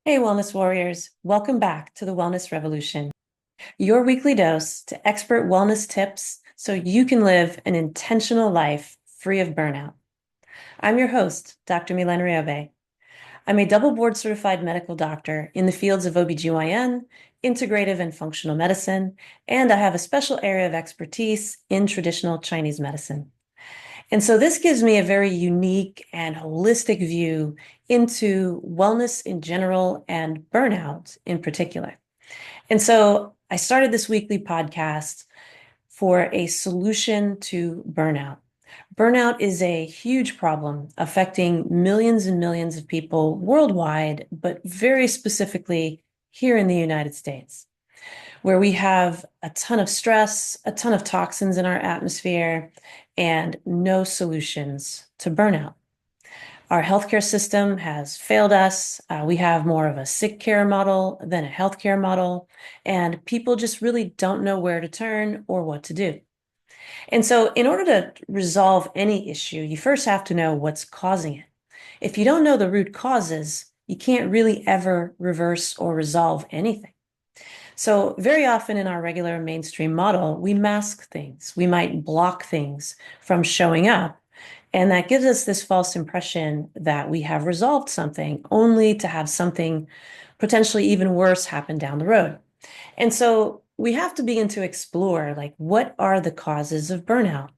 Hey, Wellness Warriors. Welcome back to the Wellness Revolution, your weekly dose to expert wellness tips so you can live an intentional life free of burnout. I'm your host, Dr. Mylaine Riobé. I'm a double board certified medical doctor in the fields of OBGYN, integrative and functional medicine, and I have a special area of expertise in traditional Chinese medicine. And so this gives me a very unique and holistic view into wellness in general and burnout in particular. And so I started this weekly podcast for a solution to burnout. Burnout is a huge problem affecting millions and millions of people worldwide, but very specifically here in the United States, where we have a ton of stress, a ton of toxins in our atmosphere, and no solutions to burnout. Our healthcare system has failed us. We have more of a sick care model than a healthcare model, and people just really don't know where to turn or what to do. And so, in order to resolve any issue, you first have to know what's causing it. If you don't know the root causes, you can't really ever reverse or resolve anything. So, very often in our regular mainstream model, we mask things. We might block things from showing up. And that gives us this false impression that we have resolved something, only to have something potentially even worse happen down the road. And so we have to begin to explore, like, what are the causes of burnout?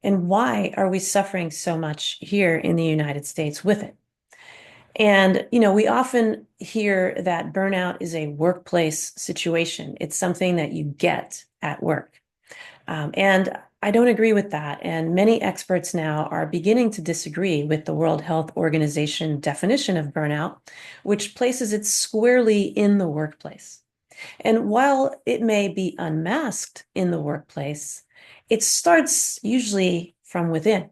And why are we suffering so much here in the United States with it? And, we often hear that burnout is a workplace situation. It's something that you get at work. And I don't agree with that. And many experts now are beginning to disagree with the World Health Organization definition of burnout, which places it squarely in the workplace. And while it may be unmasked in the workplace, it starts usually from within.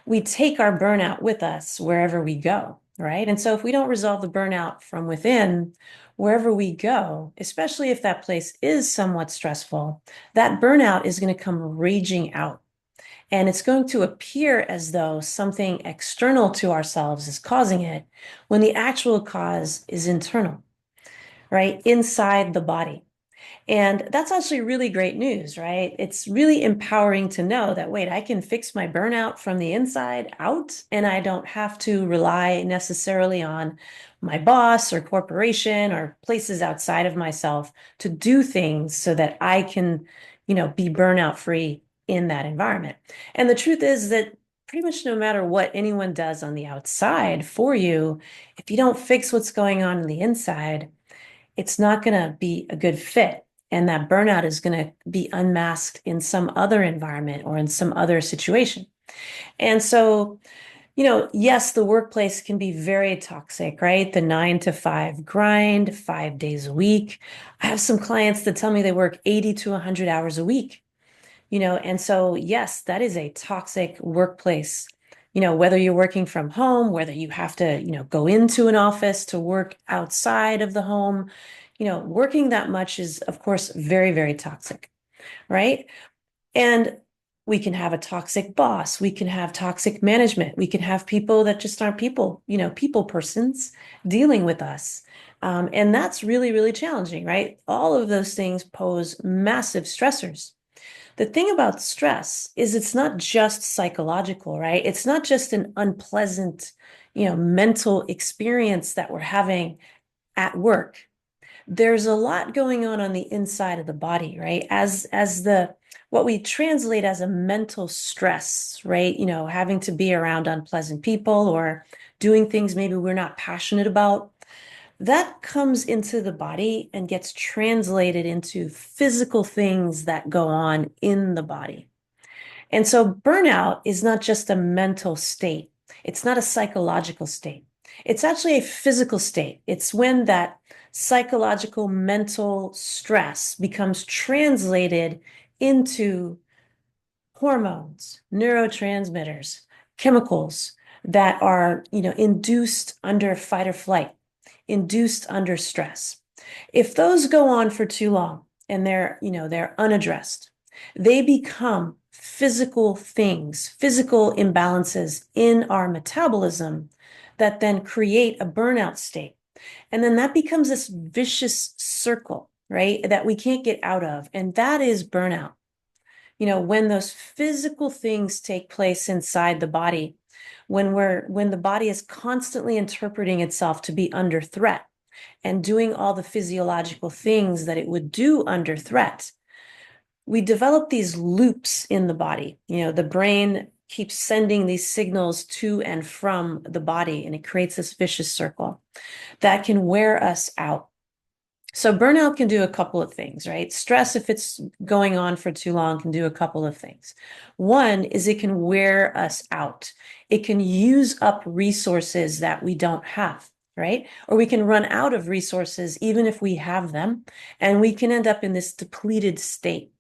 We take our burnout with us wherever we go, right? And so if we don't resolve the burnout from within, wherever we go, especially if that place is somewhat stressful, that burnout is going to come raging out. And it's going to appear as though something external to ourselves is causing it when the actual cause is internal, right? Inside the body. And that's actually really great news, right? It's really empowering to know that, wait, I can fix my burnout from the inside out, and I don't have to rely necessarily on my boss or corporation or places outside of myself to do things so that I can, be burnout free in that environment. And the truth is that pretty much no matter what anyone does on the outside for you, if you don't fix what's going on the inside, it's not going to be a good fit. And that burnout is going to be unmasked in some other environment or in some other situation. And so, yes, the workplace can be very toxic, right? The 9 to 5 grind, 5 days a week. I have some clients that tell me they work 80 to 100 hours a week, and so, yes, that is a toxic workplace. Whether you're working from home, whether you have to, go into an office to work outside of the home, working that much is, of course, very, very toxic, right? And we can have a toxic boss. We can have toxic management. We can have people that just aren't people, people persons dealing with us. And that's really, really challenging, right? All of those things pose massive stressors. The thing about stress is it's not just psychological, right? It's not just an unpleasant, mental experience that we're having at work. There's a lot going on the inside of the body, right? As the what we translate as a mental stress, right? Having to be around unpleasant people or doing things maybe we're not passionate about, that comes into the body and gets translated into physical things that go on in the body. And so burnout is not just a mental state. It's not a psychological state. It's actually a physical state. It's when that psychological mental stress becomes translated into hormones, neurotransmitters, chemicals that are, induced under fight or flight, induced under stress. If those go on for too long and they're unaddressed, they become physical things, physical imbalances in our metabolism that then create a burnout state. And then that becomes this vicious circle, right? That we can't get out of. And that is burnout. When those physical things take place inside the body, when the body is constantly interpreting itself to be under threat and doing all the physiological things that it would do under threat, we develop these loops in the body. The brain keeps sending these signals to and from the body, and it creates this vicious circle that can wear us out. So burnout can do a couple of things, right? Stress, if it's going on for too long, can do a couple of things. One is it can wear us out. It can use up resources that we don't have, right? Or we can run out of resources even if we have them, and we can end up in this depleted state.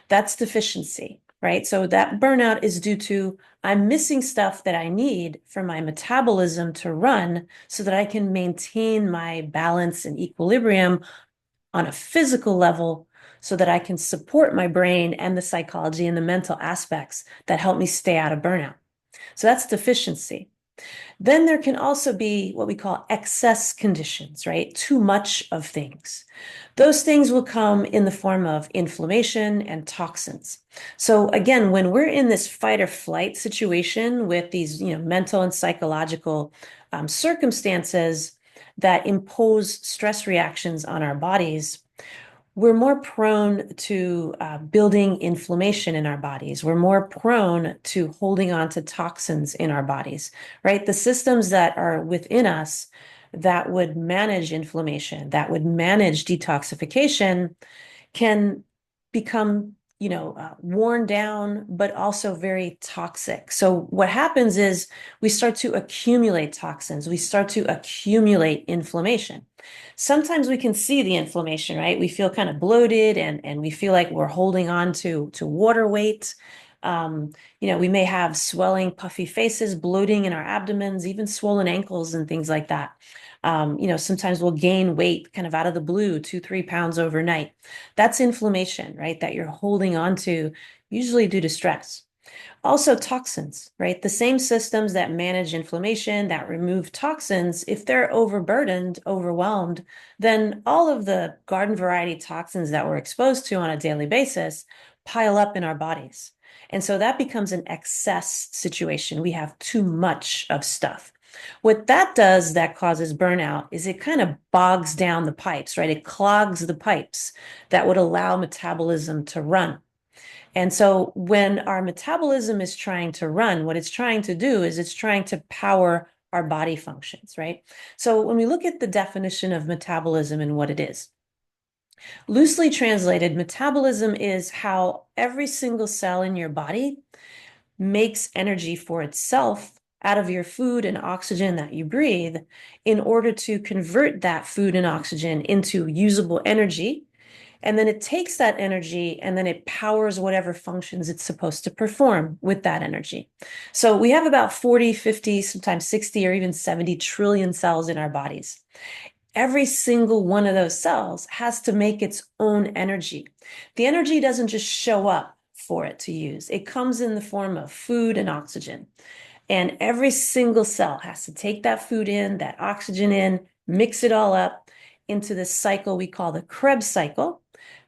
That's deficiency, right? So that burnout is due to I'm missing stuff that I need for my metabolism to run so that I can maintain my balance and equilibrium on a physical level so that I can support my brain and the psychology and the mental aspects that help me stay out of burnout. So that's deficiency. Then there can also be what we call excess conditions, right? Too much of things. Those things will come in the form of inflammation and toxins. So again, when we're in this fight or flight situation with these, mental and psychological circumstances that impose stress reactions on our bodies, we're more prone to building inflammation in our bodies. We're more prone to holding on to toxins in our bodies, right? The systems that are within us that would manage inflammation, that would manage detoxification, can become worn down, but also very toxic. So what happens is we start to accumulate toxins. We start to accumulate inflammation. Sometimes we can see the inflammation, right? We feel kind of bloated and we feel like we're holding on to water weight. We may have swelling, puffy faces, bloating in our abdomens, even swollen ankles and things like that. Sometimes we'll gain weight kind of out of the blue, 2-3 pounds overnight. That's inflammation, right? That you're holding on to, usually due to stress. Also toxins, right? The same systems that manage inflammation, that remove toxins, if they're overburdened, overwhelmed, then all of the garden variety toxins that we're exposed to on a daily basis pile up in our bodies. And so that becomes an excess situation. We have too much of stuff. What that does that causes burnout is it kind of bogs down the pipes, right? It clogs the pipes that would allow metabolism to run. And so when our metabolism is trying to run, what it's trying to do is it's trying to power our body functions, right? So when we look at the definition of metabolism and what it is, loosely translated, metabolism is how every single cell in your body makes energy for itself out of your food and oxygen that you breathe in order to convert that food and oxygen into usable energy. And then it takes that energy and then it powers whatever functions it's supposed to perform with that energy. So we have about 40, 50, sometimes 60 or even 70 trillion cells in our bodies. Every single one of those cells has to make its own energy. The energy doesn't just show up for it to use. It comes in the form of food and oxygen. And every single cell has to take that food in, that oxygen in, mix it all up into this cycle we call the Krebs cycle.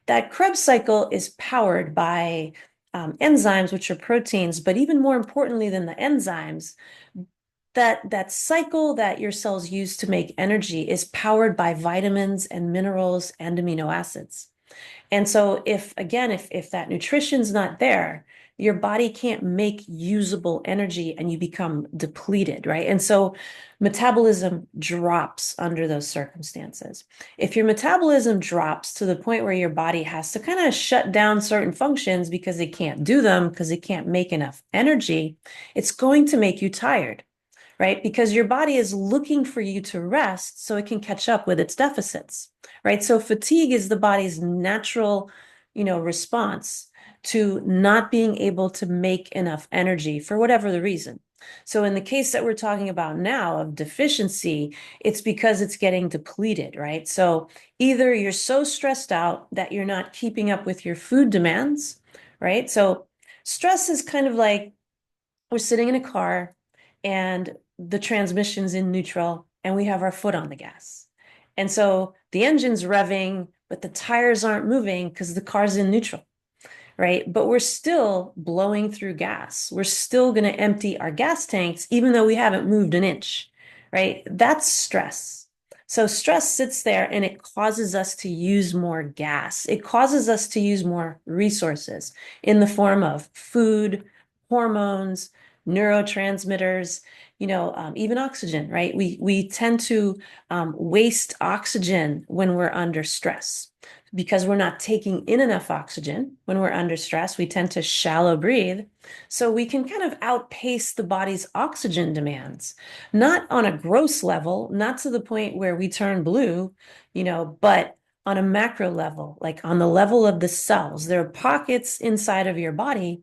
That Krebs cycle is powered by enzymes, which are proteins, but even more importantly than the enzymes, that cycle that your cells use to make energy is powered by vitamins and minerals and amino acids. And so if that nutrition's not there, your body can't make usable energy and you become depleted, right? And so metabolism drops under those circumstances. If your metabolism drops to the point where your body has to kind of shut down certain functions because it can't do them, because it can't make enough energy, it's going to make you tired, right? Because your body is looking for you to rest so it can catch up with its deficits, right? So fatigue is the body's natural, response to not being able to make enough energy for whatever the reason. So in the case that we're talking about now of deficiency, it's because it's getting depleted, right? So either you're so stressed out that you're not keeping up with your food demands, right? So stress is kind of like we're sitting in a car and the transmission's in neutral and we have our foot on the gas. And so the engine's revving, but the tires aren't moving because the car's in neutral, right? But we're still blowing through gas. We're still going to empty our gas tanks, even though we haven't moved an inch, right? That's stress. So stress sits there and it causes us to use more gas. It causes us to use more resources in the form of food, hormones, neurotransmitters, even oxygen, right? We tend to waste oxygen when we're under stress because we're not taking in enough oxygen when we're under stress. We tend to shallow breathe. So we can kind of outpace the body's oxygen demands, not on a gross level, not to the point where we turn blue, but on a macro level, like on the level of the cells. There are pockets inside of your body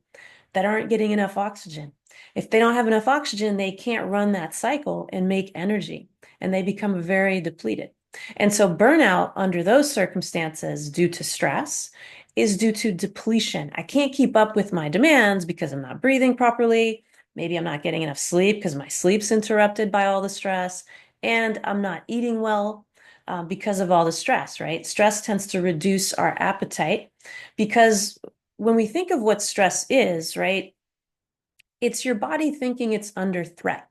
that aren't getting enough oxygen. If they don't have enough oxygen, they can't run that cycle and make energy, and they become very depleted. And so burnout under those circumstances due to stress is due to depletion. I can't keep up with my demands because I'm not breathing properly. Maybe I'm not getting enough sleep because my sleep's interrupted by all the stress, and I'm not eating well because of all the stress, right? Stress tends to reduce our appetite because when we think of what stress is, right, it's your body thinking it's under threat.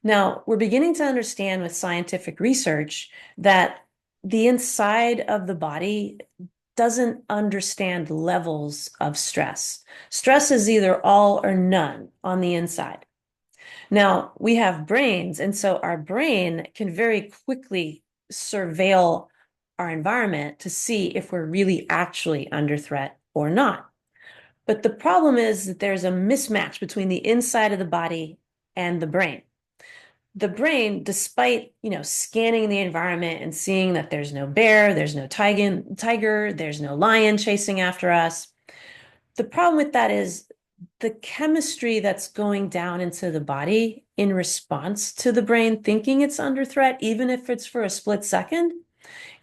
Now, we're beginning to understand with scientific research that the inside of the body doesn't understand levels of stress. Stress is either all or none on the inside. Now, we have brains, and so our brain can very quickly surveil our environment to see if we're really actually under threat or not. But the problem is that there's a mismatch between the inside of the body and the brain. The brain, despite, scanning the environment and seeing that there's no bear, there's no tiger, there's no lion chasing after us. The problem with that is the chemistry that's going down into the body in response to the brain thinking it's under threat, even if it's for a split second,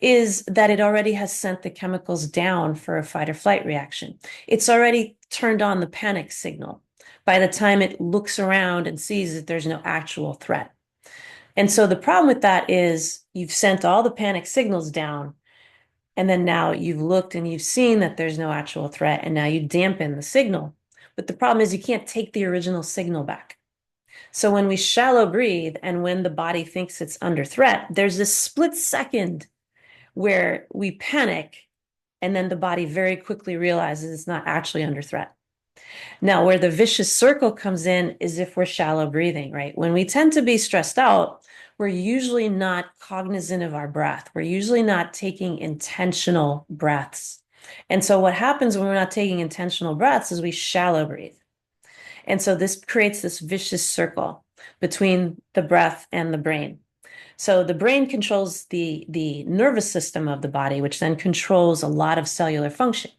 is that it already has sent the chemicals down for a fight or flight reaction. It's already turned on the panic signal by the time it looks around and sees that there's no actual threat. And so the problem with that is you've sent all the panic signals down, and then now you've looked and you've seen that there's no actual threat, and now you dampen the signal. But the problem is you can't take the original signal back. So when we shallow breathe and when the body thinks it's under threat, there's this split second where we panic, and then the body very quickly realizes it's not actually under threat. Now, where the vicious circle comes in is if we're shallow breathing, right? When we tend to be stressed out, we're usually not cognizant of our breath. We're usually not taking intentional breaths. And so what happens when we're not taking intentional breaths is we shallow breathe. And so this creates this vicious circle between the breath and the brain. So the brain controls the nervous system of the body, which then controls a lot of cellular function.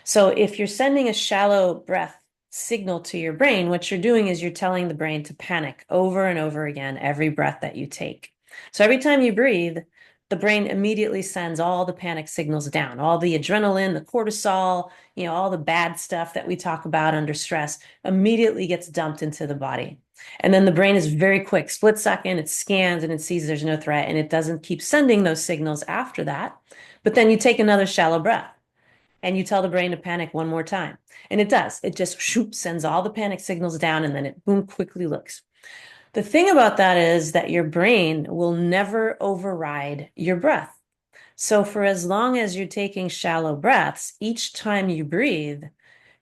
So if you're sending a shallow breath signal to your brain, what you're doing is you're telling the brain to panic over and over again every breath that you take. So every time you breathe, the brain immediately sends all the panic signals down, all the adrenaline, the cortisol, all the bad stuff that we talk about under stress immediately gets dumped into the body. And then the brain is very quick, split second, it scans and it sees there's no threat, and it doesn't keep sending those signals after that. But then you take another shallow breath and you tell the brain to panic one more time. And it does. It just sends all the panic signals down, and then it boom, quickly looks. The thing about that is that your brain will never override your breath. So for as long as you're taking shallow breaths, each time you breathe,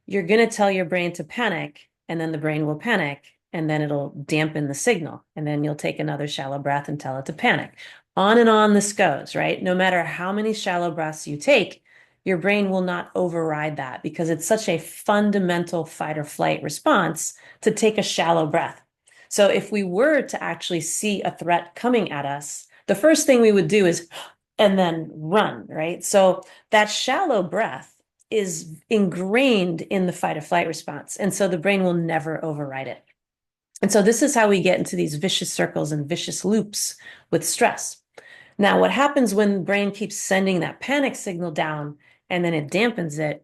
you're going to tell your brain to panic, and then the brain will panic, and then it'll dampen the signal. And then you'll take another shallow breath and tell it to panic. On and on this goes, right? No matter how many shallow breaths you take, your brain will not override that because it's such a fundamental fight or flight response to take a shallow breath. So if we were to actually see a threat coming at us, the first thing we would do is, and then run, right? So that shallow breath is ingrained in the fight or flight response. And so the brain will never override it. And so this is how we get into these vicious circles and vicious loops with stress. Now, what happens when the brain keeps sending that panic signal down and then it dampens it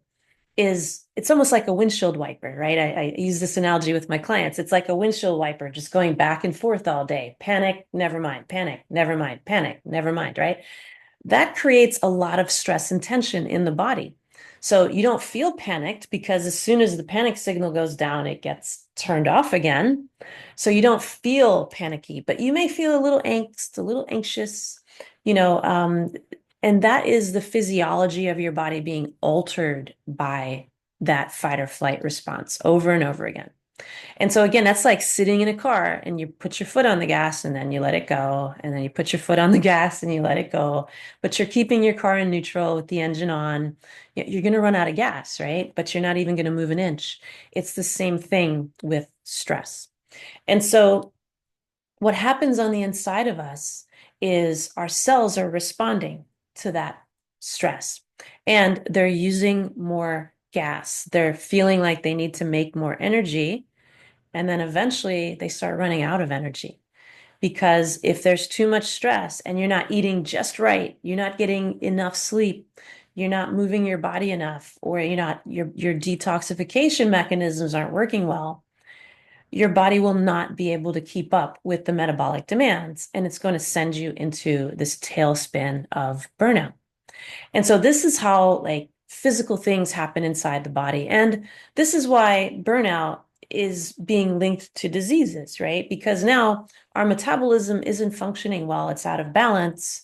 is it's almost like a windshield wiper, right? I use this analogy with my clients. It's like a windshield wiper just going back and forth all day. Panic, never mind. Panic, never mind. Panic, never mind, right? That creates a lot of stress and tension in the body. So you don't feel panicked because as soon as the panic signal goes down, it gets turned off again. So you don't feel panicky, but you may feel a little angst, a little anxious, you know, and that is the physiology of your body being altered by that fight or flight response over and over again. And so again, that's like sitting in a car and you put your foot on the gas and then you let it go. And then you put your foot on the gas and you let it go. But you're keeping your car in neutral with the engine on. You're going to run out of gas, right? But you're not even going to move an inch. It's the same thing with stress. And so what happens on the inside of us is our cells are responding to that stress and they're using more gas. They're feeling like they need to make more energy. And then eventually they start running out of energy because if there's too much stress and you're not eating just right, you're not getting enough sleep, you're not moving your body enough, or your detoxification mechanisms aren't working well, your body will not be able to keep up with the metabolic demands, and it's going to send you into this tailspin of burnout. And so this is how like physical things happen inside the body. And this is why burnout is being linked to diseases, right? Because now our metabolism isn't functioning well, it's out of balance,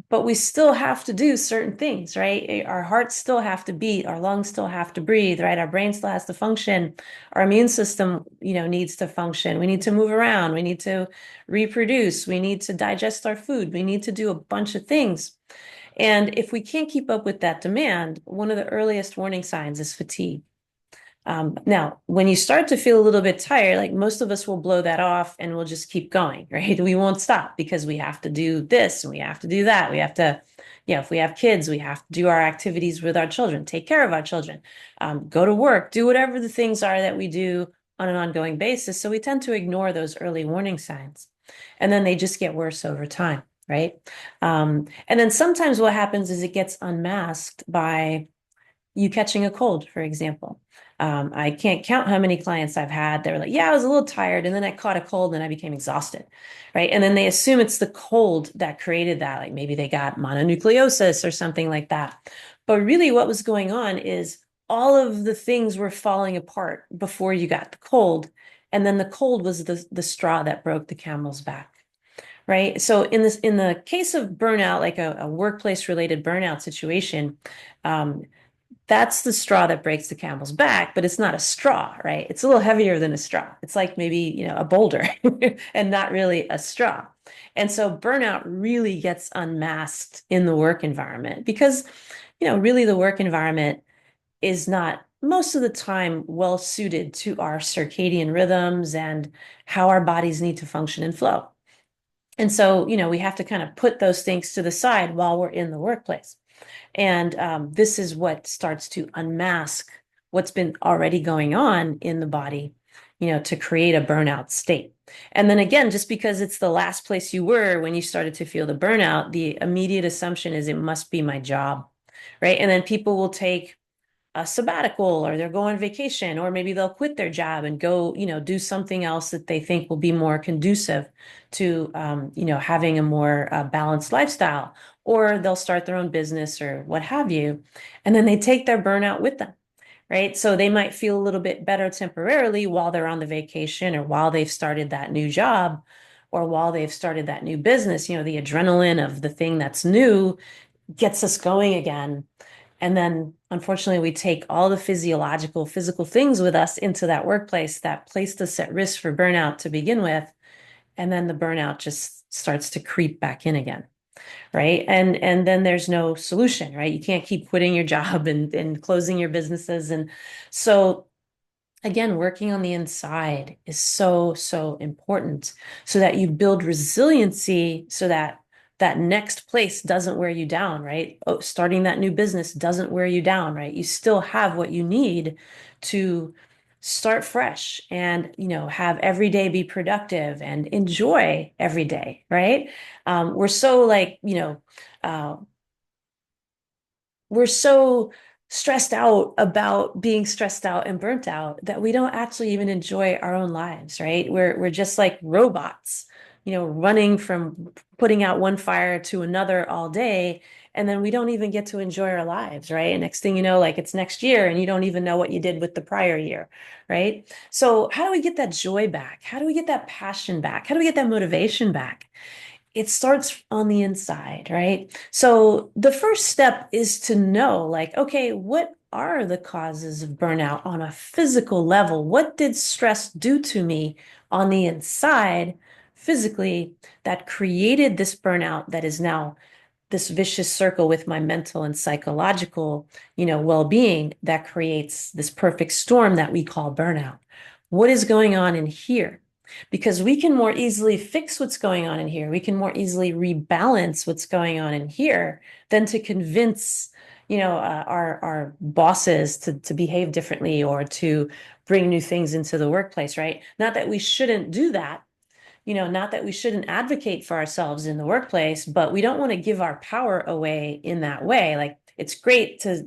but we still have to do certain things, right? Our hearts still have to beat, our lungs still have to breathe, right? Our brain still has to function. Our immune system, needs to function. We need to move around. We need to reproduce. We need to digest our food. We need to do a bunch of things. And if we can't keep up with that demand, one of the earliest warning signs is fatigue. Now, when you start to feel a little bit tired, like most of us will blow that off and we'll just keep going, right? We won't stop because we have to do this and we have to do that. We have to, if we have kids, we have to do our activities with our children, take care of our children, go to work, do whatever the things are that we do on an ongoing basis. So we tend to ignore those early warning signs. And then they just get worse over time, right? And then sometimes what happens is it gets unmasked by you catching a cold, for example. I can't count how many clients I've had. They were like, yeah, I was a little tired. And then I caught a cold and I became exhausted. Right. And then they assume it's the cold that created that. Like maybe they got mononucleosis or something like that. But really, what was going on is all of the things were falling apart before you got the cold. And then the cold was the straw that broke the camel's back. Right. So in the case of burnout, like a workplace related burnout situation, that's the straw that breaks the camel's back, but it's not a straw, right? It's a little heavier than a straw. It's like maybe, a boulder and not really a straw. And so burnout really gets unmasked in the work environment because, really the work environment is not most of the time well suited to our circadian rhythms and how our bodies need to function and flow. And so, we have to kind of put those things to the side while we're in the workplace. And this is what starts to unmask what's been already going on in the body, to create a burnout state. And then again, just because it's the last place you were when you started to feel the burnout, the immediate assumption is it must be my job, right? And then people will take a sabbatical or they'll go on vacation or maybe they'll quit their job and go, do something else that they think will be more conducive to, having a more balanced lifestyle, or they'll start their own business or what have you. And then they take their burnout with them, right? So they might feel a little bit better temporarily while they're on the vacation or while they've started that new job or while they've started that new business, the adrenaline of the thing that's new gets us going again. And then unfortunately, we take all the physical things with us into that workplace that placed us at risk for burnout to begin with. And then the burnout just starts to creep back in again. Right. And then there's no solution, right? You can't keep quitting your job and closing your businesses. And so again, working on the inside is so, so important so that you build resiliency so that that next place doesn't wear you down, right? Oh, starting that new business doesn't wear you down, right? You still have what you need to start fresh and, have every day be productive and enjoy every day, right? We're so like, we're so stressed out about being stressed out and burnt out that we don't actually even enjoy our own lives, right? We're just like robots, running from putting out one fire to another all day. And then we don't even get to enjoy our lives, right? And next thing you know, like it's next year and you don't even know what you did with the prior year, right? So how do we get that joy back? How do we get that passion back? How do we get that motivation back? It starts on the inside, right? So the first step is to know, like, okay, what are the causes of burnout on a physical level? What did stress do to me on the inside physically that created this burnout that is now this vicious circle with my mental and psychological, well-being that creates this perfect storm that we call burnout? What is going on in here? Because we can more easily fix what's going on in here. We can more easily rebalance what's going on in here than to convince, our bosses to behave differently or to bring new things into the workplace, right? Not that we shouldn't do that, not that we shouldn't advocate for ourselves in the workplace, but we don't want to give our power away in that way. Like it's great to,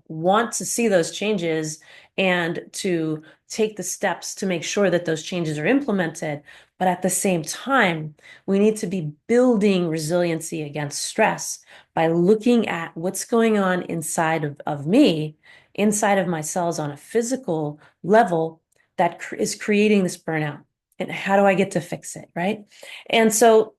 want to see those changes and to take the steps to make sure that those changes are implemented. But at the same time, we need to be building resiliency against stress by looking at what's going on inside of me, inside of my cells on a physical level that is creating this burnout. And how do I get to fix it, right? And so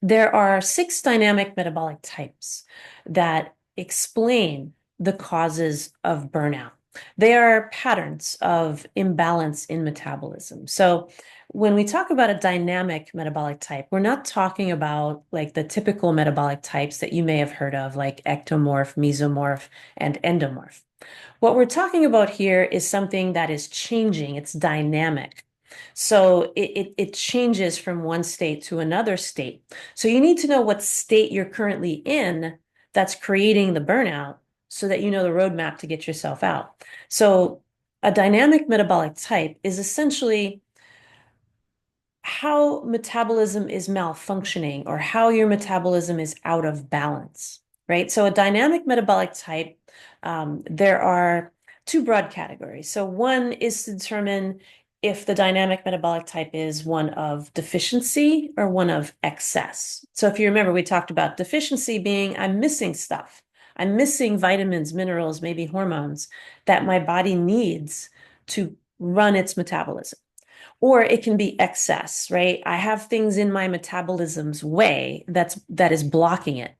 there are 6 dynamic metabolic types that explain the causes of burnout. They are patterns of imbalance in metabolism. So when we talk about a dynamic metabolic type, we're not talking about like the typical metabolic types that you may have heard of, like ectomorph, mesomorph, and endomorph. What we're talking about here is something that is changing, it's dynamic. So it changes from one state to another state. So you need to know what state you're currently in that's creating the burnout so that you know the roadmap to get yourself out. So a dynamic metabolic type is essentially how metabolism is malfunctioning or how your metabolism is out of balance, right? So a dynamic metabolic type, there are 2 broad categories. So one is to determine if the dynamic metabolic type is one of deficiency or one of excess. So if you remember, we talked about deficiency being I'm missing stuff. I'm missing vitamins, minerals, maybe hormones that my body needs to run its metabolism. Or it can be excess, right? I have things in my metabolism's way that is blocking it,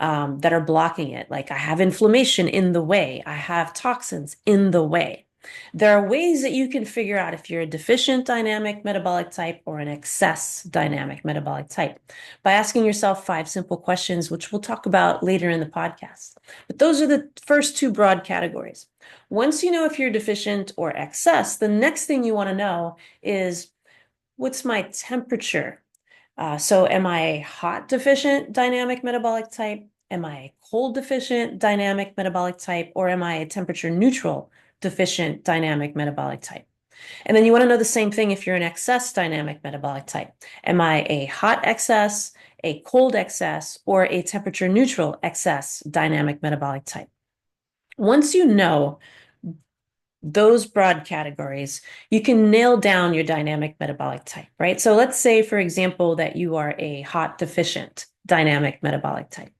that are blocking it. Like I have inflammation in the way. I have toxins in the way. There are ways that you can figure out if you're a deficient dynamic metabolic type or an excess dynamic metabolic type by asking yourself 5 simple questions, which we'll talk about later in the podcast. But those are the first 2 broad categories. Once you know if you're deficient or excess, the next thing you want to know is what's my temperature? So am I a hot deficient dynamic metabolic type? Am I a cold deficient dynamic metabolic type? Or am I a temperature neutral deficient dynamic metabolic type? And then you want to know the same thing if you're an excess dynamic metabolic type. Am I a hot excess, a cold excess, or a temperature neutral excess dynamic metabolic type? Once you know those broad categories, you can nail down your dynamic metabolic type, right? So let's say, for example, that you are a hot deficient dynamic metabolic type.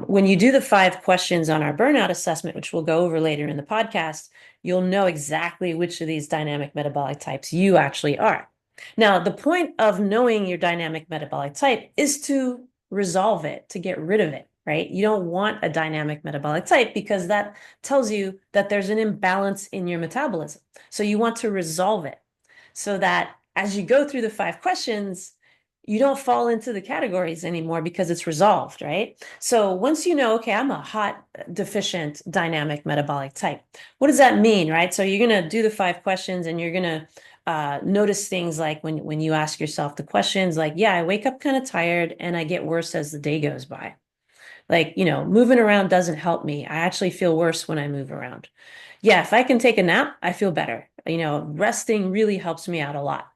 When you do the 5 questions on our burnout assessment, which we'll go over later in the podcast, you'll know exactly which of these dynamic metabolic types you actually are. Now, the point of knowing your dynamic metabolic type is to resolve it, to get rid of it, right? You don't want a dynamic metabolic type because that tells you that there's an imbalance in your metabolism. So you want to resolve it so that as you go through the 5 questions, you don't fall into the categories anymore because it's resolved, right? So once you know, okay, I'm a hot deficient dynamic metabolic type. What does that mean, right? So you're going to do the 5 questions and you're going to notice things like when you ask yourself the questions like, yeah, I wake up kind of tired and I get worse as the day goes by. Like, moving around doesn't help me. I actually feel worse when I move around. Yeah, if I can take a nap, I feel better. Resting really helps me out a lot.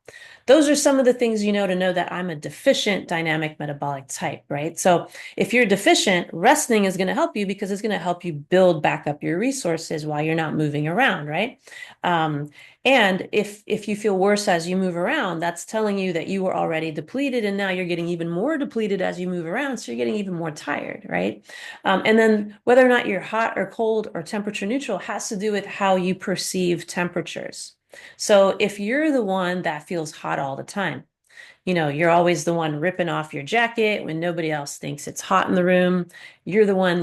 Those are some of the things to know that I'm a deficient dynamic metabolic type, right? So if you're deficient, resting is going to help you because it's going to help you build back up your resources while you're not moving around, right? Um, and if you feel worse as you move around, that's telling you that you were already depleted and now you're getting even more depleted as you move around. So you're getting even more tired, right? And then whether or not you're hot or cold or temperature neutral has to do with how you perceive temperatures. So if you're the one that feels hot all the time, you're always the one ripping off your jacket when nobody else thinks it's hot in the room. You're the one,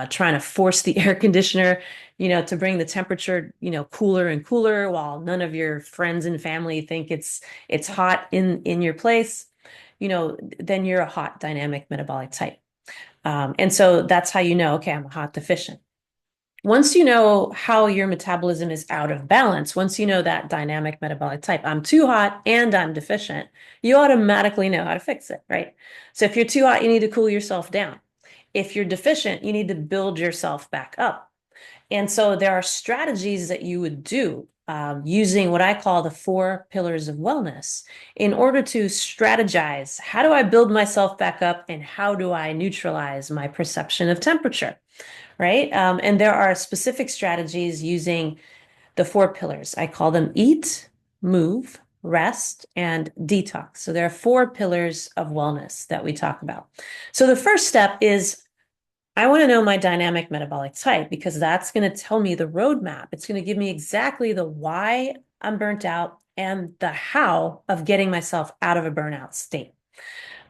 trying to force the air conditioner, to bring the temperature, cooler and cooler while none of your friends and family think it's hot in your place, then you're a hot dynamic metabolic type. And so that's how okay, I'm a hot deficient. Once you know how your metabolism is out of balance, once you know that dynamic metabolic type, I'm too hot and I'm deficient, you automatically know how to fix it, right? So if you're too hot, you need to cool yourself down. If you're deficient, you need to build yourself back up. And so there are strategies that you would do using what I call the 4 pillars of wellness in order to strategize how do I build myself back up and how do I neutralize my perception of temperature, right? And there are specific strategies using the 4 pillars. I call them eat, move, rest, and detox. So there are 4 pillars of wellness that we talk about. So the first step is I want to know my dynamic metabolic type because that's going to tell me the roadmap. It's going to give me exactly the why I'm burnt out and the how of getting myself out of a burnout state.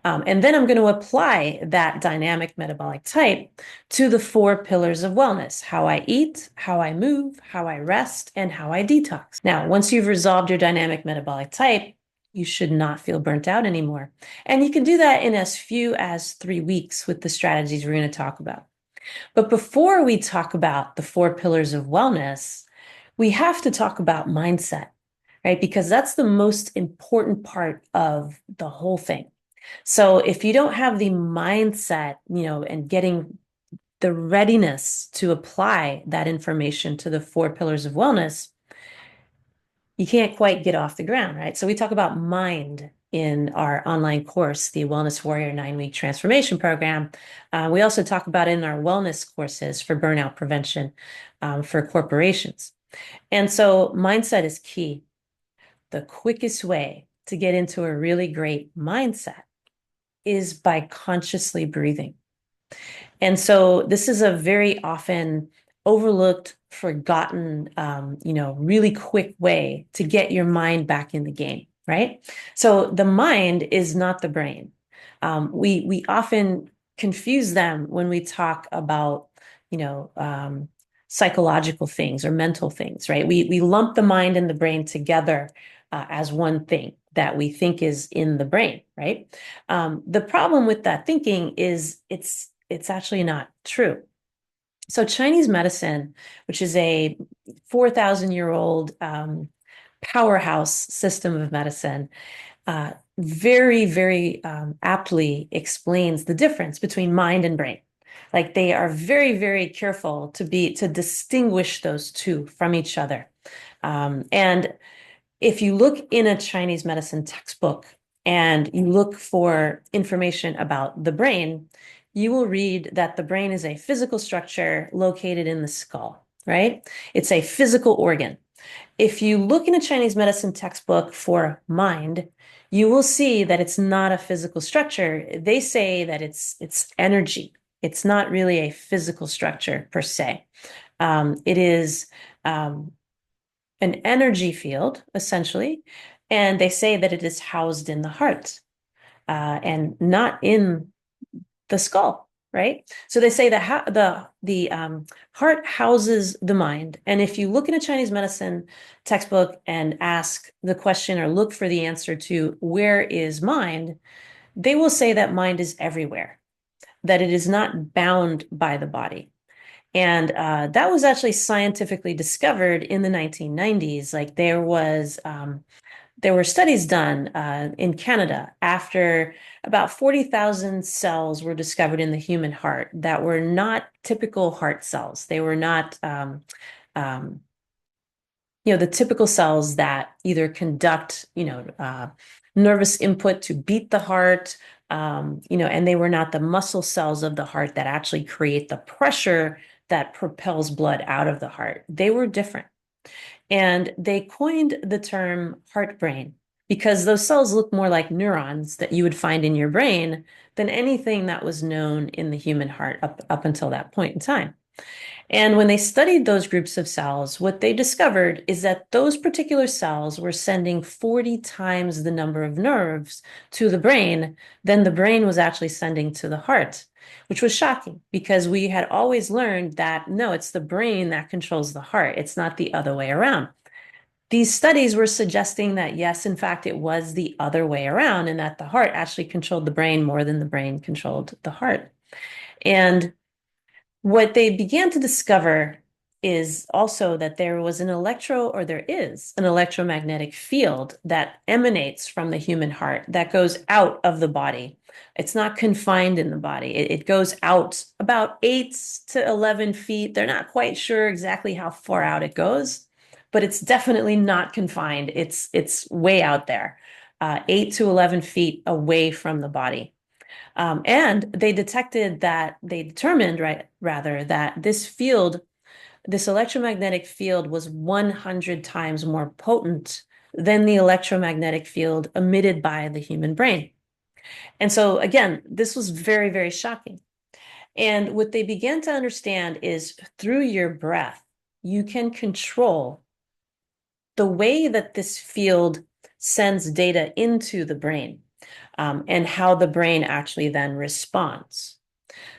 And then I'm going to apply that dynamic metabolic type to the 4 pillars of wellness: how I eat, how I move, how I rest, and how I detox. Now, once you've resolved your dynamic metabolic type, you should not feel burnt out anymore. And you can do that in as few as 3 weeks with the strategies we're going to talk about. But before we talk about the 4 pillars of wellness, we have to talk about mindset, right? Because that's the most important part of the whole thing. So if you don't have the mindset, and getting the readiness to apply that information to the 4 pillars of wellness, you can't quite get off the ground, right? So we talk about mind in our online course, the Wellness Warrior 9-week transformation program. We also talk about it in our wellness courses for burnout prevention for corporations. And so mindset is key. The quickest way to get into a really great mindset is by consciously breathing. And so this is a very often overlooked, forgotten, really quick way to get your mind back in the game, right? So the mind is not the brain. We often confuse them when we talk about, psychological things or mental things, right? We lump the mind and the brain together as one thing that we think is in the brain, right? The problem with that thinking is it's actually not true. So Chinese medicine, which is a 4,000-year-old powerhouse system of medicine, very, very aptly explains the difference between mind and brain. Like they are very, very careful to distinguish those two from each other. And if you look in a Chinese medicine textbook and you look for information about the brain, you will read that the brain is a physical structure located in the skull, right? It's a physical organ. If you look in a Chinese medicine textbook for mind, you will see that it's not a physical structure. They say that it's energy. It's not really a physical structure per se. It is an energy field, essentially, and they say that it is housed in the heart and not in the skull, right? So they say that the heart houses the mind, and if you look in a Chinese medicine textbook and ask the question or look for the answer to where is mind, they will say that mind is everywhere, that it is not bound by the body. And that was actually scientifically discovered in the 1990s. Like there were studies done in Canada after about 40,000 cells were discovered in the human heart that were not typical heart cells. They were not, um, the typical cells that either conduct, nervous input to beat the heart, and they were not the muscle cells of the heart that actually create the pressure that propels blood out of the heart. They were different. And they coined the term heart brain because those cells look more like neurons that you would find in your brain than anything that was known in the human heart up until that point in time. And when they studied those groups of cells, what they discovered is that those particular cells were sending 40 times the number of nerves to the brain than the brain was actually sending to the heart, which was shocking because we had always learned that no, it's the brain that controls the heart. It's not the other way around. These studies were suggesting that, yes, in fact, it was the other way around and that the heart actually controlled the brain more than the brain controlled the heart. And what they began to discover is also that there is an electromagnetic field that emanates from the human heart that goes out of the body. It's not confined in the body. It goes out about 8 to 11 feet. They're not quite sure exactly how far out it goes, but it's definitely not confined. It's way out there, 8 to 11 feet away from the body. And they determined, rather, that this electromagnetic field was 100 times more potent than the electromagnetic field emitted by the human brain. And so, again, this was very, very shocking. And what they began to understand is through your breath, you can control the way that this field sends data into the brain. And how the brain actually then responds.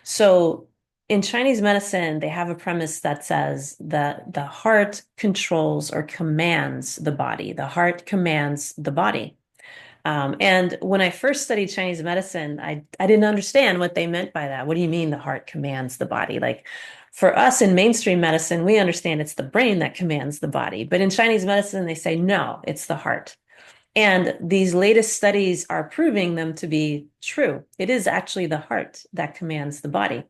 So in Chinese medicine, they have a premise that says that the heart controls or commands the body. The heart commands the body. And when I first studied Chinese medicine, I didn't understand what they meant by that. What do you mean the heart commands the body? Like for us in mainstream medicine, we understand it's the brain that commands the body. But in Chinese medicine, they say, no, it's the heart. And these latest studies are proving them to be true. It is actually the heart that commands the body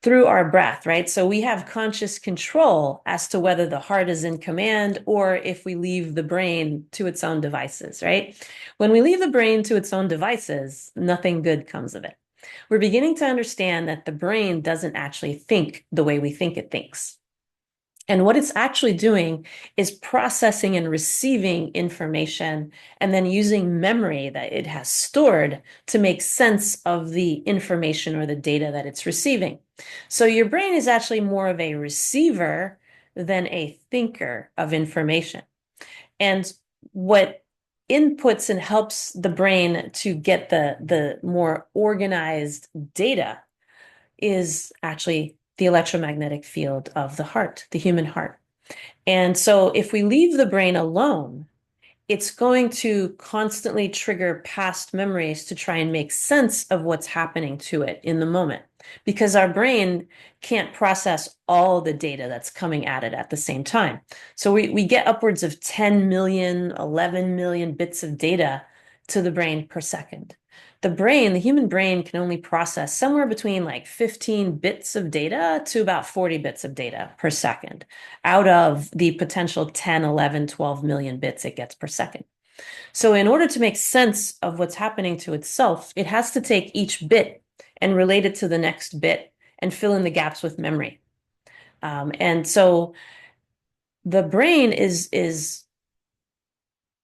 through our breath, right? So we have conscious control as to whether the heart is in command or if we leave the brain to its own devices, right? When we leave the brain to its own devices, nothing good comes of it. We're beginning to understand that the brain doesn't actually think the way we think it thinks. And what it's actually doing is processing and receiving information and then using memory that it has stored to make sense of the information or the data that it's receiving. So your brain is actually more of a receiver than a thinker of information. And what inputs and helps the brain to get the more organized data is actually the electromagnetic field of the heart, the human heart. And so if we leave the brain alone, it's going to constantly trigger past memories to try and make sense of what's happening to it in the moment, because our brain can't process all the data that's coming at it at the same time. So we get upwards of 10 million, 11 million bits of data to the brain per second. The human brain can only process somewhere between like 15 bits of data to about 40 bits of data per second out of the potential 10, 11, 12 million bits it gets per second. So in order to make sense of what's happening to itself, it has to take each bit and relate it to the next bit and fill in the gaps with memory. And so the brain is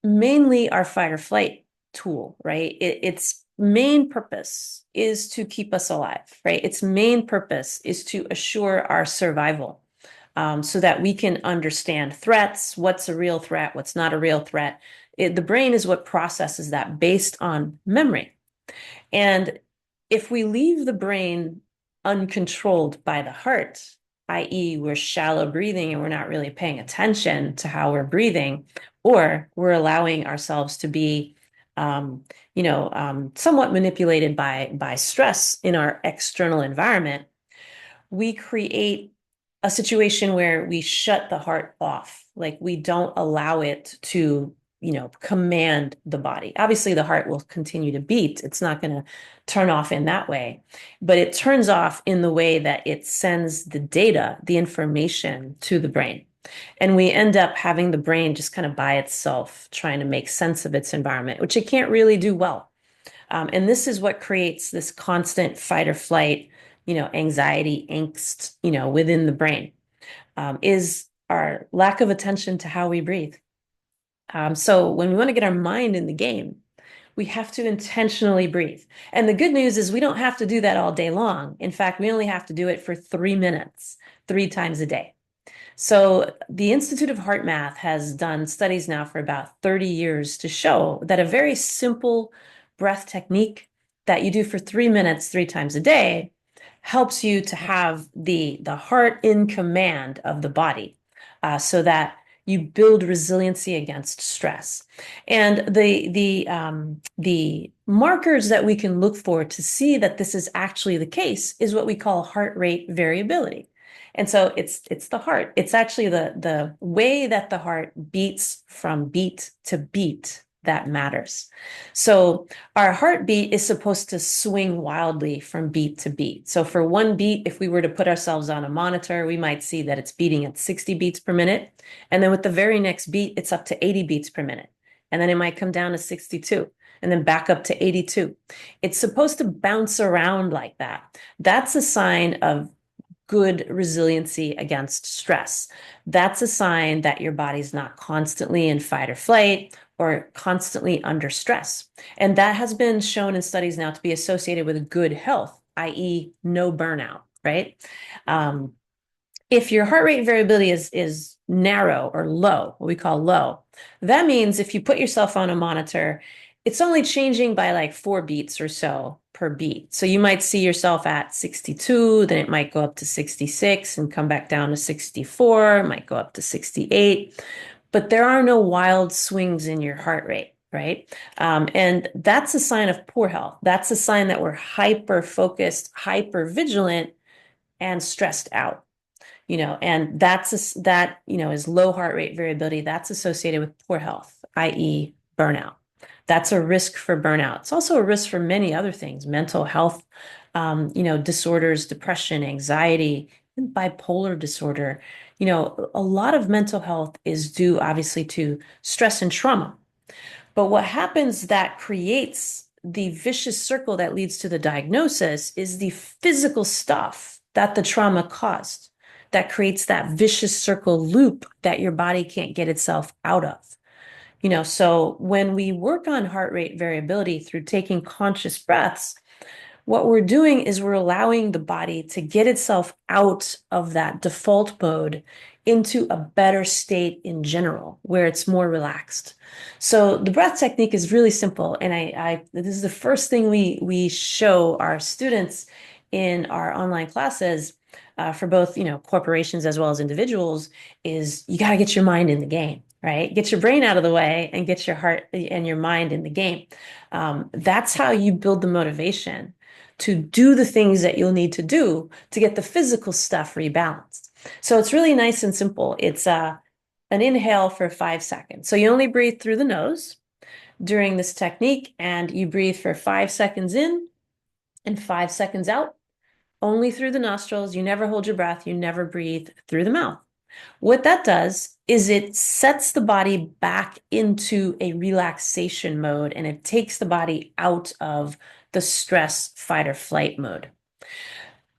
mainly our fight or flight tool, right? Its main purpose is to keep us alive, right? Its main purpose is to assure our survival, so that we can understand threats, what's a real threat, what's not a real threat. The brain is what processes that based on memory. And if we leave the brain uncontrolled by the heart, i.e., we're shallow breathing and we're not really paying attention to how we're breathing, or we're allowing ourselves to be, somewhat manipulated by stress in our external environment, we create a situation where we shut the heart off. Like we don't allow it to command the body. Obviously, the heart will continue to beat. It's not going to turn off in that way, but it turns off in the way that it sends the data, the information to the brain. And we end up having the brain just kind of by itself trying to make sense of its environment, which it can't really do well. And this is what creates this constant fight or flight, anxiety, angst, within the brain, is our lack of attention to how we breathe. So when we want to get our mind in the game, we have to intentionally breathe. And the good news is we don't have to do that all day long. In fact, we only have to do it for 3 minutes, 3 times a day. So the Institute of Heart Math has done studies now for about 30 years to show that a very simple breath technique that you do for 3 minutes, 3 times a day helps you to have the heart in command of the body, so that you build resiliency against stress. And the markers that we can look for to see that this is actually the case is what we call heart rate variability. And so it's the heart. It's actually the way that the heart beats from beat to beat that matters. So our heartbeat is supposed to swing wildly from beat to beat. So for one beat, if we were to put ourselves on a monitor, we might see that it's beating at 60 beats per minute. And then with the very next beat, it's up to 80 beats per minute. And then it might come down to 62 and then back up to 82. It's supposed to bounce around like that. That's a sign of good resiliency against stress. That's a sign that your body's not constantly in fight or flight or constantly under stress. And that has been shown in studies now to be associated with good health, i.e. no burnout, right? If your heart rate variability is narrow or low, what we call low, that means if you put yourself on a monitor, it's only changing by like 4 beats or so per beat. So you might see yourself at 62, then it might go up to 66 and come back down to 64, it might go up to 68. But there are no wild swings in your heart rate, right? And that's a sign of poor health. That's a sign that we're hyper focused, hyper vigilant, and stressed out. And that is low heart rate variability. That's associated with poor health, i.e. burnout. That's a risk for burnout. It's also a risk for many other things, mental health, disorders, depression, anxiety, and bipolar disorder. A lot of mental health is due obviously to stress and trauma. But what happens that creates the vicious circle that leads to the diagnosis is the physical stuff that the trauma caused that creates that vicious circle loop that your body can't get itself out of. So when we work on heart rate variability through taking conscious breaths, what we're doing is we're allowing the body to get itself out of that default mode into a better state in general, where it's more relaxed. So the breath technique is really simple. And this is the first thing we show our students in our online classes, for both, corporations as well as individuals, is you got to get your mind in the game, right? Get your brain out of the way and get your heart and your mind in the game. That's how you build the motivation to do the things that you'll need to do to get the physical stuff rebalanced. So it's really nice and simple. It's an inhale for 5 seconds. So you only breathe through the nose during this technique, and you breathe for 5 seconds in and 5 seconds out, only through the nostrils. You never hold your breath. You never breathe through the mouth. What that does is it sets the body back into a relaxation mode, and it takes the body out of the stress, fight, or flight mode.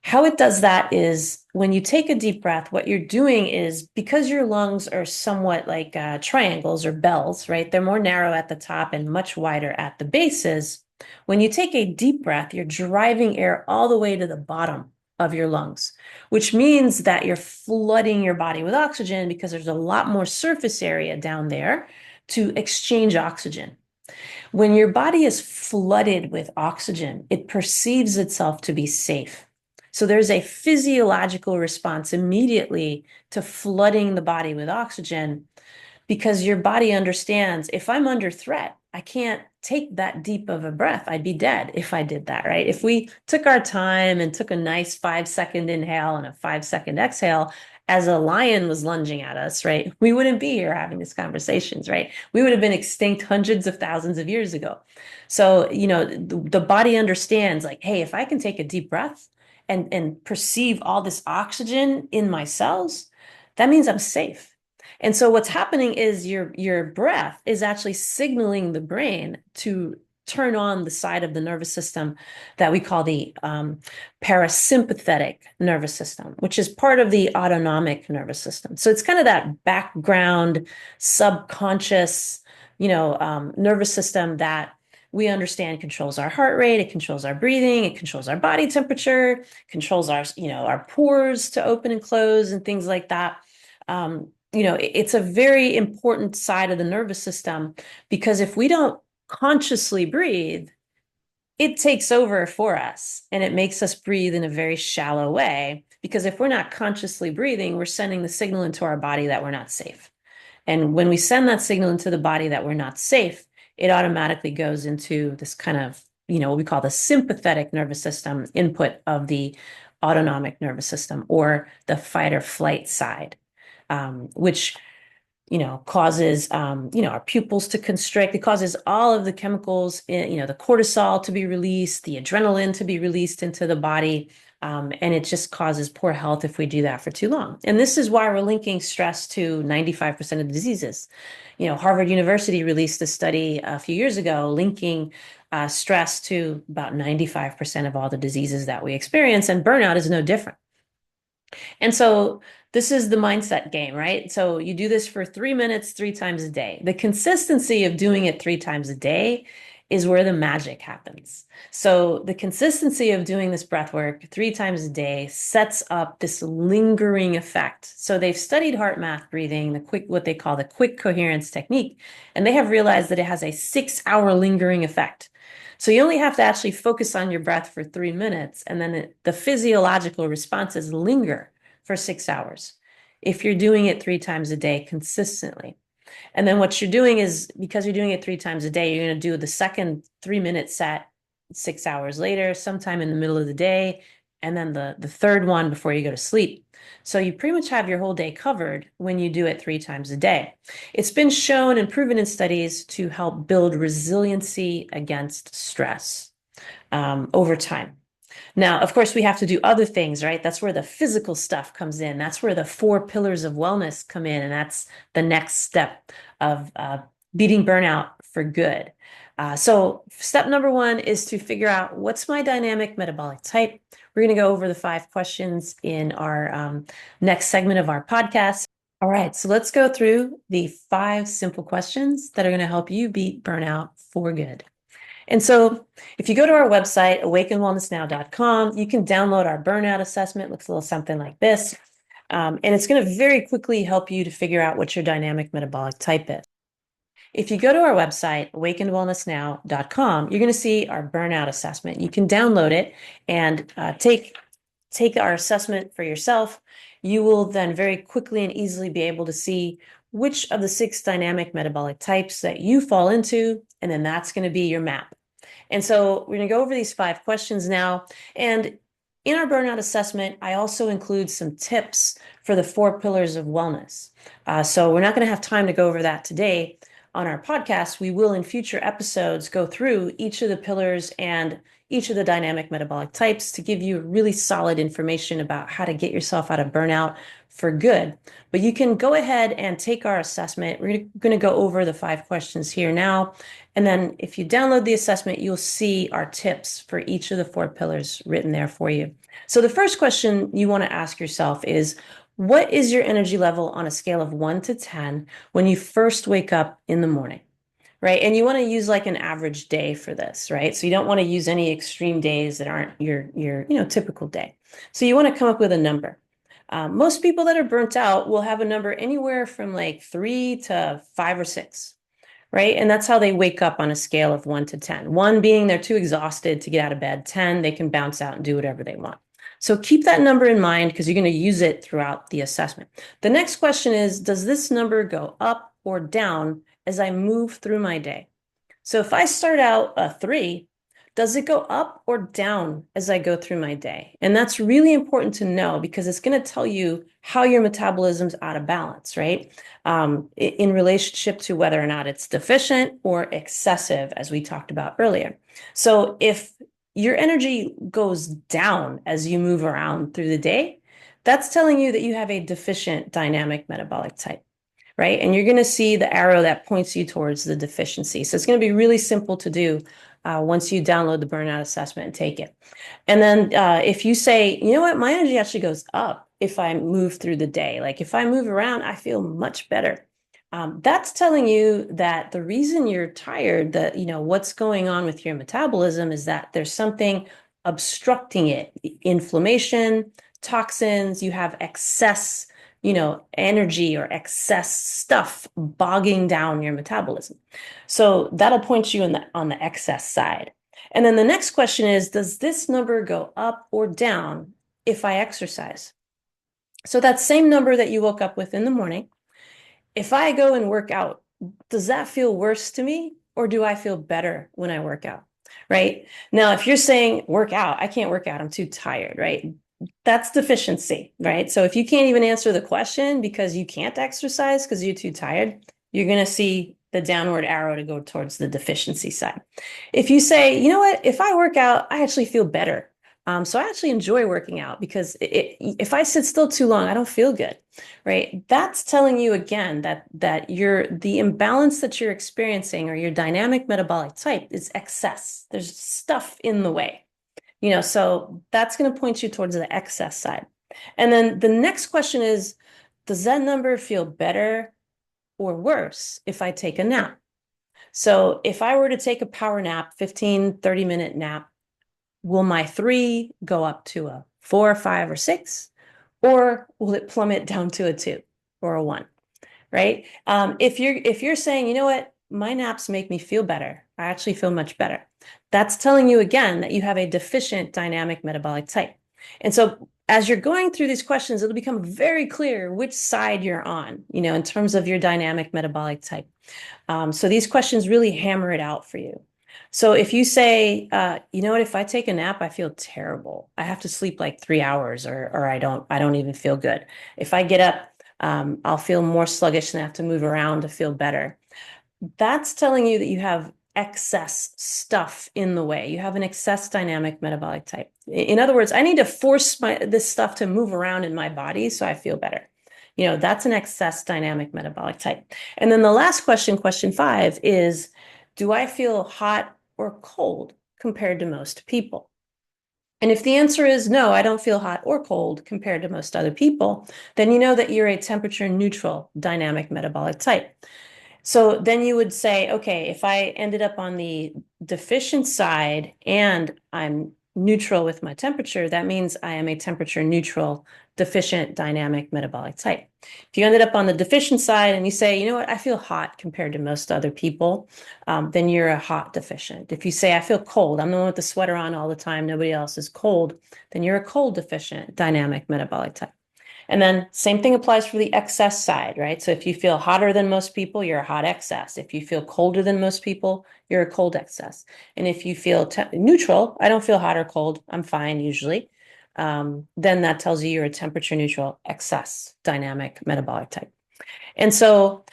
How it does that is when you take a deep breath, what you're doing is, because your lungs are somewhat like triangles or bells, right? They're more narrow at the top and much wider at the bases. When you take a deep breath, you're driving air all the way to the bottom of your lungs, which means that you're flooding your body with oxygen because there's a lot more surface area down there to exchange oxygen. When your body is flooded with oxygen, it perceives itself to be safe. So there's a physiological response immediately to flooding the body with oxygen, because your body understands, if I'm under threat, I can't take that deep of a breath. I'd be dead if I did that, right? If we took our time and took a nice 5-second inhale and a 5-second exhale, as a lion was lunging at us, right, we wouldn't be here having these conversations, right? We would have been extinct hundreds of thousands of years ago. So, the body understands like, hey, if I can take a deep breath and perceive all this oxygen in my cells, that means I'm safe. And so what's happening is your breath is actually signaling the brain to turn on the side of the nervous system that we call the parasympathetic nervous system, which is part of the autonomic nervous system. So it's kind of that background, subconscious, nervous system that we understand controls our heart rate, it controls our breathing, it controls our body temperature, controls our pores to open and close and things like that. It's a very important side of the nervous system because if we don't consciously breathe, it takes over for us and it makes us breathe in a very shallow way. Because if we're not consciously breathing, we're sending the signal into our body that we're not safe. And when we send that signal into the body that we're not safe, it automatically goes into this kind of, what we call the sympathetic nervous system input of the autonomic nervous system, or the fight or flight side, which causes, our pupils to constrict. It causes all of the chemicals, the cortisol to be released, the adrenaline to be released into the body. And it just causes poor health if we do that for too long. And this is why we're linking stress to 95% of the diseases. Harvard University released a study a few years ago linking stress to about 95% of all the diseases that we experience, and burnout is no different. And so this is the mindset game, right? So you do this for 3 minutes, 3 times a day. The consistency of doing it 3 times a day is where the magic happens. So the consistency of doing this breath work 3 times a day sets up this lingering effect. So they've studied heart math breathing, what they call the quick coherence technique, and they have realized that it has a 6-hour lingering effect. So you only have to actually focus on your breath for 3 minutes, and then the physiological responses linger for 6 hours if you're doing it 3 times a day consistently. And then what you're doing is, because you're doing it 3 times a day, you're going to do the second 3-minute set 6 hours later, sometime in the middle of the day, and then the third one before you go to sleep. So you pretty much have your whole day covered when you do it 3 times a day. It's been shown and proven in studies to help build resiliency against stress over time. Now, of course, we have to do other things, right? That's where the physical stuff comes in. That's where the 4 pillars of wellness come in. And that's the next step of beating burnout for good. So step number 1 is to figure out, what's my dynamic metabolic type? We're going to go over the 5 questions in our next segment of our podcast. All right, so let's go through the 5 simple questions that are going to help you beat burnout for good. And so if you go to our website, awakenwellnessnow.com, you can download our burnout assessment. It looks a little something like this. And it's going to very quickly help you to figure out what your dynamic metabolic type is. If you go to our website, awakenwellnessnow.com, you're going to see our burnout assessment. You can download it and take our assessment for yourself. You will then very quickly and easily be able to see which of the 6 dynamic metabolic types that you fall into, and then that's going to be your map. And so we're going to go over these 5 questions now. And in our burnout assessment, I also include some tips for the 4 pillars of wellness. So we're not going to have time to go over that today on our podcast. We will, in future episodes, go through each of the pillars and each of the dynamic metabolic types to give you really solid information about how to get yourself out of burnout for good. But you can go ahead and take our assessment. We're going to go over the 5 questions here now. And then if you download the assessment, you'll see our tips for each of the 4 pillars written there for you. So the first question you want to ask yourself is, what is your energy level on a scale of 1 to 10 when you first wake up in the morning? Right. And you want to use like an average day for this, right? So you don't want to use any extreme days that aren't your typical day. So you want to come up with a number. Most people that are burnt out will have a number anywhere from like 3 to 5 or 6, right? And that's how they wake up on a scale of 1 to 10. 1 being they're too exhausted to get out of bed. 10, they can bounce out and do whatever they want. So keep that number in mind because you're going to use it throughout the assessment. The next question is, does this number go up or down as I move through my day? So if I start out a 3, Does it go up or down as I go through my day? And that's really important to know because it's going to tell you how your metabolism's out of balance, right? In relationship to whether or not it's deficient or excessive, as we talked about earlier. So if your energy goes down as you move around through the day, that's telling you that you have a deficient dynamic metabolic type, right? And you're going to see the arrow that points you towards the deficiency. So it's going to be really simple to do once you download the burnout assessment and take it. And then if you say, you know what, my energy actually goes up if I move through the day. Like if I move around, I feel much better. That's telling you that the reason you're tired, that, what's going on with your metabolism is that there's something obstructing it. Inflammation, toxins, you have excess energy or excess stuff bogging down your metabolism. So that'll point you on the excess side. And then the next question is, does this number go up or down if I exercise? So that same number that you woke up with in the morning, if I go and work out, does that feel worse to me or do I feel better when I work out? Right? Now, if you're saying work out, I can't work out, I'm too tired, right? That's deficiency, right? So if you can't even answer the question because you can't exercise because you're too tired, you're going to see the downward arrow to go towards the deficiency side. If you say, you know what, if I work out, I actually feel better. So I actually enjoy working out because if I sit still too long, I don't feel good, right? That's telling you again that the imbalance that you're experiencing or your dynamic metabolic type is excess. There's stuff in the way. So that's going to point you towards the excess side. And then the next question is, does that number feel better or worse if I take a nap? So if I were to take a power nap, 15, 30-minute nap, will my 3 go up to a 4, 5, or 6? Or will it plummet down to a 2 or a 1? Right? If you're saying, you know what, my naps make me feel better, I actually feel much better. That's telling you again that you have a deficient dynamic metabolic type. And so as you're going through these questions, it'll become very clear which side you're on, in terms of your dynamic metabolic type. So these questions really hammer it out for you. So if you say, you know what, if I take a nap, I feel terrible. I have to sleep like 3 hours or I don't even feel good. If I get up, I'll feel more sluggish and have to move around to feel better. That's telling you that you have excess stuff in the way. You have an excess dynamic metabolic type. In other words, I need to force this stuff to move around in my body so I feel better. That's an excess dynamic metabolic type. And then the last question, question 5, is, do I feel hot or cold compared to most people? And if the answer is no, I don't feel hot or cold compared to most other people, then you know that you're a temperature neutral dynamic metabolic type. So then you would say, okay, if I ended up on the deficient side and I'm neutral with my temperature, that means I am a temperature neutral deficient dynamic metabolic type. If you ended up on the deficient side and you say, you know what, I feel hot compared to most other people, then you're a hot deficient. If you say, I feel cold, I'm the one with the sweater on all the time, nobody else is cold, then you're a cold deficient dynamic metabolic type. And then same thing applies for the excess side, right? So if you feel hotter than most people, you're a hot excess. If you feel colder than most people, you're a cold excess. And if you feel neutral, I don't feel hot or cold, I'm fine usually, then that tells you you're a temperature neutral excess dynamic metabolic type. And so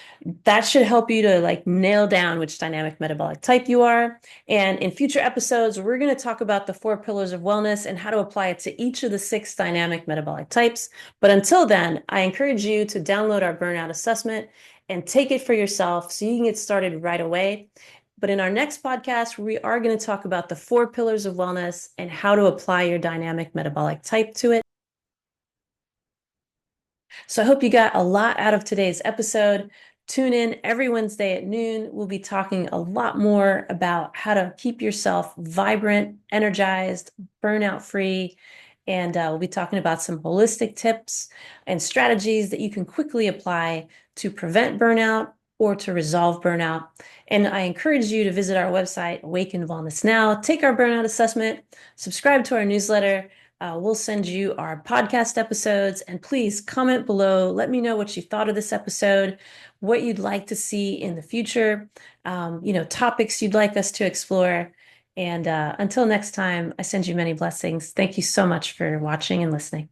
that should help you to nail down which dynamic metabolic type you are. And in future episodes, we're going to talk about the 4 pillars of wellness and how to apply it to each of the 6 dynamic metabolic types. But until then, I encourage you to download our burnout assessment and take it for yourself so you can get started right away. But in our next podcast, we are going to talk about the 4 pillars of wellness and how to apply your dynamic metabolic type to it. So I hope you got a lot out of today's episode. Tune in every Wednesday at noon. We'll be talking a lot more about how to keep yourself vibrant, energized, burnout free. And we'll be talking about some holistic tips and strategies that you can quickly apply to prevent burnout or to resolve burnout. And I encourage you to visit our website, Awaken Wellness Now, take our burnout assessment, subscribe to our newsletter. We'll send you our podcast episodes, and please comment below. Let me know what you thought of this episode, what you'd like to see in the future, topics you'd like us to explore. And until next time, I send you many blessings. Thank you so much for watching and listening.